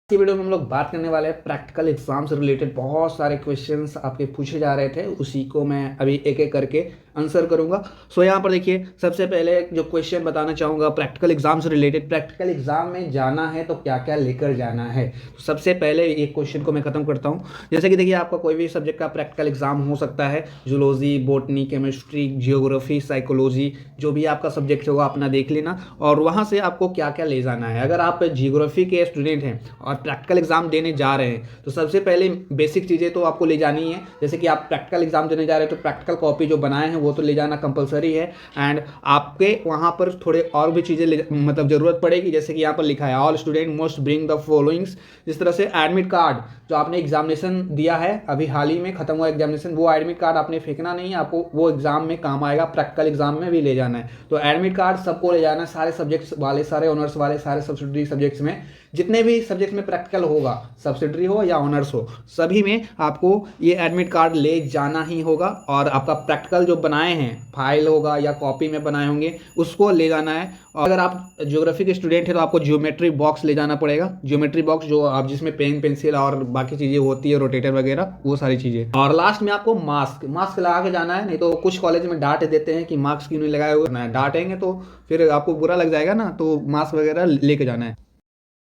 की वीडियो में हम लोग बात करने वाले हैं प्रैक्टिकल एग्जाम से रिलेटेड। बहुत सारे क्वेश्चंस आपके पूछे जा रहे थे, उसी को मैं अभी एक एक करके आंसर करूंगा। सो यहाँ पर देखिए, सबसे पहले जो क्वेश्चन बताना चाहूँगा प्रैक्टिकल एग्जाम से रिलेटेड, प्रैक्टिकल एग्जाम में जाना है तो क्या क्या लेकर जाना है। तो सबसे पहले एक क्वेश्चन को मैं खत्म करता हूँ। जैसे कि देखिए, आपका कोई भी सब्जेक्ट का प्रैक्टिकल एग्जाम हो सकता है, zoology, botany, chemistry, geography, psychology, जो भी आपका सब्जेक्ट होगा अपना देख लेना और वहाँ से आपको क्या क्या ले जाना है। अगर आप जियोग्राफी के स्टूडेंट हैं और प्रैक्टिकल एग्जाम देने जा रहे हैं तो सबसे पहले बेसिक चीज़ें तो आपको ले जानी है। जैसे कि आप प्रैक्टिकल एग्जाम देने जा रहे हैं तो प्रैक्टिकल कॉपी जो बनाए हैं वो तो ले जाना कंपलसरी है। एंड आपके वहाँ पर थोड़े और भी चीज़ें मतलब ज़रूरत पड़ेगी। जैसे कि यहाँ पर लिखा है all student must bring the followings. जिस तरह से एडमिट कार्ड, जो आपने एग्जामिनेशन दिया है अभी हाल ही में खत्म हुआ एग्जामिनेशन, वो एडमिट कार्ड आपने फेंकना नहीं है, आपको वो एग्जाम में काम आएगा, प्रैक्टिकल एग्जाम में भी ले जाना है। तो एडमिट कार्ड सबको ले जाना है, सारे सब्जेक्ट्स वाले, सारे ऑनर्स वाले, सारे सब्सिडरी सब्जेक्ट्स में, जितने भी सब्जेक्ट में प्रैक्टिकल होगा, सब्सिडरी हो या ऑनर्स हो, सभी में आपको ये एडमिट कार्ड ले जाना ही होगा। और आपका प्रैक्टिकल जो बनाए हैं, फाइल होगा या कॉपी में बनाए होंगे, उसको ले जाना है। और अगर आप ज्योग्राफी के स्टूडेंट हैं तो आपको ज्योमेट्री बॉक्स ले जाना पड़ेगा। ज्योमेट्री बॉक्स जो आप जिसमें पेन, पेंसिल और बाकी चीज़ें होती है, रोटेटर वगैरह, वो सारी चीज़ें। और लास्ट में आपको मास्क लगा के जाना है। नहीं तो कुछ कॉलेज में डांट देते हैं कि मास्क क्यों नहीं लगाए हुए, डांटेंगे तो फिर आपको बुरा लग जाएगा ना, तो मास्क वगैरह लेके जाना है।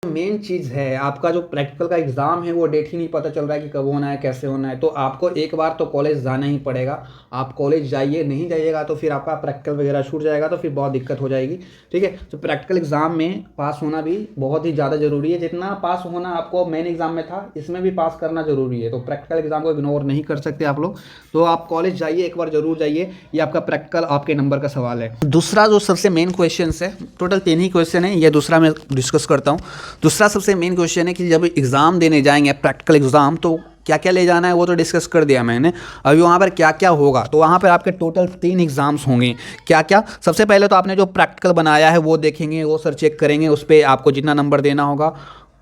मेन चीज़ है, आपका जो प्रैक्टिकल का एग्ज़ाम है वो डेट ही नहीं पता चल रहा है कि कब होना है, कैसे होना है। तो आपको एक बार तो कॉलेज जाना ही पड़ेगा। आप कॉलेज जाइए, नहीं जाइएगा तो फिर आपका प्रैक्टिकल वगैरह छूट जाएगा, तो फिर बहुत दिक्कत हो जाएगी। ठीक है, तो प्रैक्टिकल एग्ज़ाम में पास होना भी बहुत ही ज़्यादा ज़रूरी है। जितना पास होना आपको मेन एग्ज़ाम में था, इसमें भी पास करना ज़रूरी है। तो प्रैक्टिकल एग्ज़ाम को इग्नोर नहीं कर सकते आप लोग। तो आप कॉलेज जाइए, एक बार ज़रूर जाइए। ये आपका प्रैक्टिकल आपके नंबर का सवाल है। दूसरा जो सबसे मेन क्वेश्चन है, टोटल 3 ही क्वेश्चन है, ये दूसरा मैं डिस्कस करता हूँ। दूसरा सबसे मेन क्वेश्चन है कि जब एग्ज़ाम देने जाएंगे प्रैक्टिकल एग्ज़ाम, तो क्या क्या ले जाना है, वो तो डिस्कस कर दिया मैंने। अभी वहाँ पर क्या क्या होगा, तो वहाँ पर आपके टोटल 3 एग्ज़ाम्स होंगे। क्या क्या, सबसे पहले तो आपने जो प्रैक्टिकल बनाया है वो देखेंगे, वो सर चेक करेंगे, उस पर आपको जितना नंबर देना होगा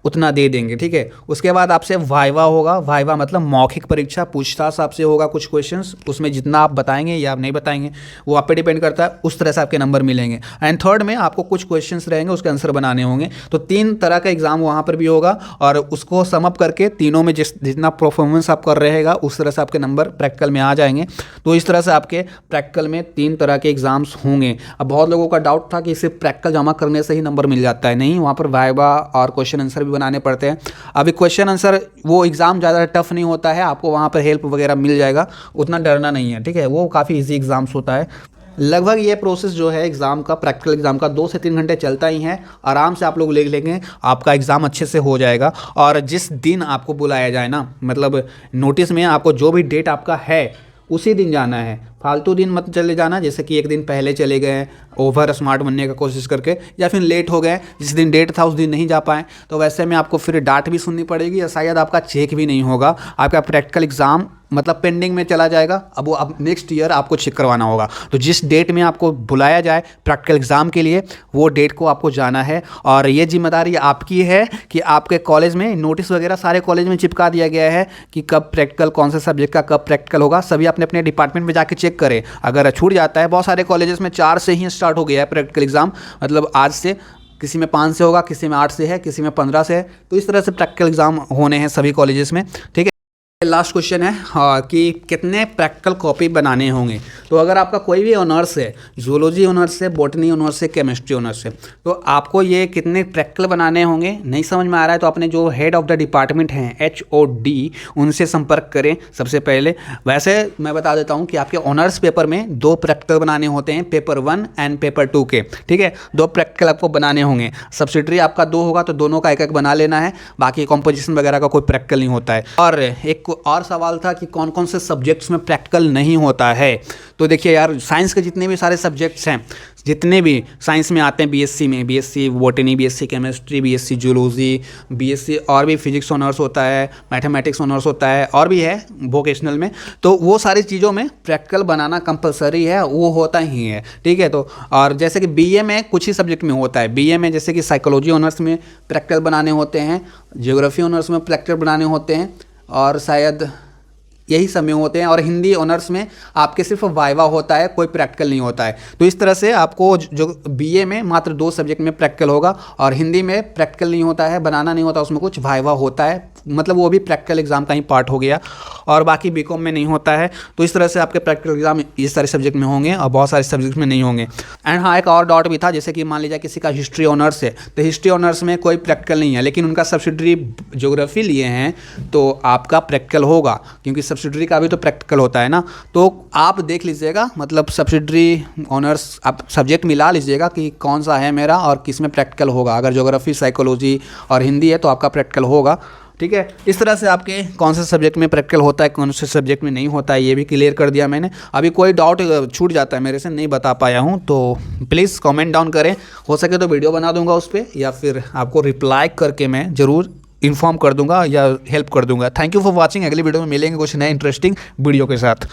उतना दे देंगे। ठीक है, उसके बाद आपसे वाइवा होगा। वाइवा मतलब मौखिक परीक्षा, पूछताछ आपसे होगा कुछ क्वेश्चंस, उसमें जितना आप बताएंगे या आप नहीं बताएंगे वो आप पे डिपेंड करता है, उस तरह से आपके नंबर मिलेंगे। एंड थर्ड में आपको कुछ क्वेश्चंस रहेंगे, उसके आंसर बनाने होंगे। तो 3 तरह का एग्जाम वहाँ पर भी होगा और उसको सम अप करके तीनों में जितना परफॉर्मेंस आपका रहेगा उस तरह से आपके नंबर प्रैक्टिकल में आ जाएंगे। तो इस तरह से आपके प्रैक्टिकल में 3 तरह के एग्जाम्स होंगे। अब बहुत लोगों का डाउट था कि सिर्फ प्रैक्टिकल जमा करने से ही नंबर मिल जाता है। नहीं, वहाँ पर वाइवा और क्वेश्चन आंसर बनाने पड़ते हैं। अभी क्वेश्चन आंसर वो एग्जाम ज़्यादा टफ नहीं होता है, आपको वहाँ पर हेल्प वगैरह मिल जाएगा, उतना डरना नहीं है। ठीक है, वो काफ़ी इजी एग्जाम्स होता है। लगभग ये प्रोसेस जो है एग्ज़ाम का, प्रैक्टिकल एग्ज़ाम का 2 से 3 घंटे चलता ही है। आराम से आप लोग ले लेंगे, आपका एग्ज़ाम अच्छे से हो जाएगा। और जिस दिन आपको बुलाया जाए ना, मतलब नोटिस में आपको जो भी डेट आपका है उसी दिन जाना है, फालतू दिन मत चले जाना। जैसे कि एक दिन पहले चले गए ओवर स्मार्ट बनने का कोशिश करके, या फिर लेट हो गए, जिस दिन डेट था उस दिन नहीं जा पाए, तो वैसे में आपको फिर डांट भी सुननी पड़ेगी या शायद आपका चेक भी नहीं होगा। आपका प्रैक्टिकल एग्ज़ाम मतलब पेंडिंग में चला जाएगा। अब वो अब नेक्स्ट ईयर आपको चेक करवाना होगा। तो जिस डेट में आपको बुलाया जाए प्रैक्टिकल एग्ज़ाम के लिए, वो डेट को आपको जाना है। और ये जिम्मेदारी आपकी है कि आपके कॉलेज में नोटिस वगैरह सारे कॉलेज में चिपका दिया गया है कि कब प्रैक्टिकल, कौन से सब्जेक्ट का कब प्रैक्टिकल होगा। सभी अपने अपने डिपार्टमेंट में जाके चेक करें। अगर छूट जाता है, बहुत सारे कॉलेजेस में 4 से ही स्टार्ट हो गया है प्रैक्टिकल एग्ज़ाम, मतलब आज से। किसी में 5 से होगा, किसी में 8 से है, किसी में 15 से है। तो इस तरह से प्रैक्टिकल एग्ज़ाम होने हैं सभी कॉलेजेस में। ठीक है, लास्ट क्वेश्चन है कि कितने प्रैक्टिकल कॉपी बनाने होंगे। तो अगर आपका कोई भी ऑनर्स है, जूलॉजी ऑनर्स है, बॉटनी ऑनर्स है, केमिस्ट्री ऑनर्स है, तो आपको ये कितने प्रैक्टिकल बनाने होंगे नहीं समझ में आ रहा है तो अपने जो हेड ऑफ द डिपार्टमेंट हैं HOD, उनसे संपर्क करें सबसे पहले। वैसे मैं बता देता हूँ कि आपके ऑनर्स पेपर में 2 प्रैक्टिकल बनाने होते हैं, पेपर 1 एंड पेपर 2 के। ठीक है, 2 प्रैक्टिकल आपको बनाने होंगे। सब्सिडरी आपका 2 होगा तो दोनों का एक एक बना लेना है, बाकी कॉम्पोजिशन वगैरह का कोई प्रैक्टिकल नहीं होता है। और एक और सवाल था कि कौन कौन से सब्जेक्ट्स में प्रैक्टिकल नहीं होता है। तो देखिए यार, साइंस के जितने भी सारे सब्जेक्ट्स हैं, जितने भी साइंस में आते हैं, बीएससी में, BSc botany, BSc chemistry, BSc zoology, BSc और भी फिजिक्स ऑनर्स होता है, मैथमेटिक्स ऑनर्स होता है, और भी है वोकेशनल में। तो वो सारी चीज़ों में प्रैक्टिकल बनाना कंपलसरी है, वो होता ही है। ठीक है, तो और जैसे कि बीए में कुछ ही सब्जेक्ट में होता है। बीए में जैसे कि साइकोलॉजी ऑनर्स में प्रैक्टिकल बनाने होते हैं, ज्योग्राफी ऑनर्स में प्रैक्टिकल बनाने होते हैं, और शायद यही समय होते हैं, और हिंदी ऑनर्स में आपके सिर्फ वाइवा होता है, कोई प्रैक्टिकल नहीं होता है। तो इस तरह से आपको जो बीए में मात्र 2 सब्जेक्ट में प्रैक्टिकल होगा, और हिंदी में प्रैक्टिकल नहीं होता है, बनाना नहीं होता, उसमें कुछ वाइवा होता है, मतलब वो भी प्रैक्टिकल एग्जाम का ही पार्ट हो गया, और बाकी बीकॉम में नहीं होता है। तो इस तरह से आपके प्रैक्टिकल एग्जाम इस सारे सब्जेक्ट में होंगे और बहुत सारे सब्जेक्ट में नहीं होंगे। एंड हाँ, एक और डाउट भी था, जैसे कि मान लीजिए किसी का हिस्ट्री ऑनर्स है, तो हिस्ट्री ऑनर्स में कोई प्रैक्टिकल नहीं है, लेकिन उनका सब्सिडरी ज्योग्राफी लिए हैं, तो आपका प्रैक्टिकल होगा, क्योंकि सब्सिडरी का भी तो प्रैक्टिकल होता है ना। तो आप देख लीजिएगा, मतलब सब्सिडरी ऑनर्स आप सब्जेक्ट मिला लीजिएगा कि कौन सा है मेरा और किस में प्रैक्टिकल होगा। अगर ज्योग्राफी, साइकोलॉजी और हिंदी है तो आपका प्रैक्टिकल होगा, ठीक है। इस तरह से आपके कौन से सब्जेक्ट में प्रैक्टिकल होता है, कौन से सब्जेक्ट में नहीं होता है, ये भी क्लियर कर दिया मैंने। अभी कोई डाउट छूट जाता है मेरे से, नहीं बता पाया हूँ, तो प्लीज़ कमेंट डाउन करें, हो सके तो वीडियो बना दूंगा उस पर, या फिर आपको रिप्लाई करके मैं ज़रूर इन्फॉर्म कर दूंगा या हेल्प कर दूंगा। Thank you for watching. अगली वीडियो में मिलेंगे कुछ नए इंटरेस्टिंग वीडियो के साथ।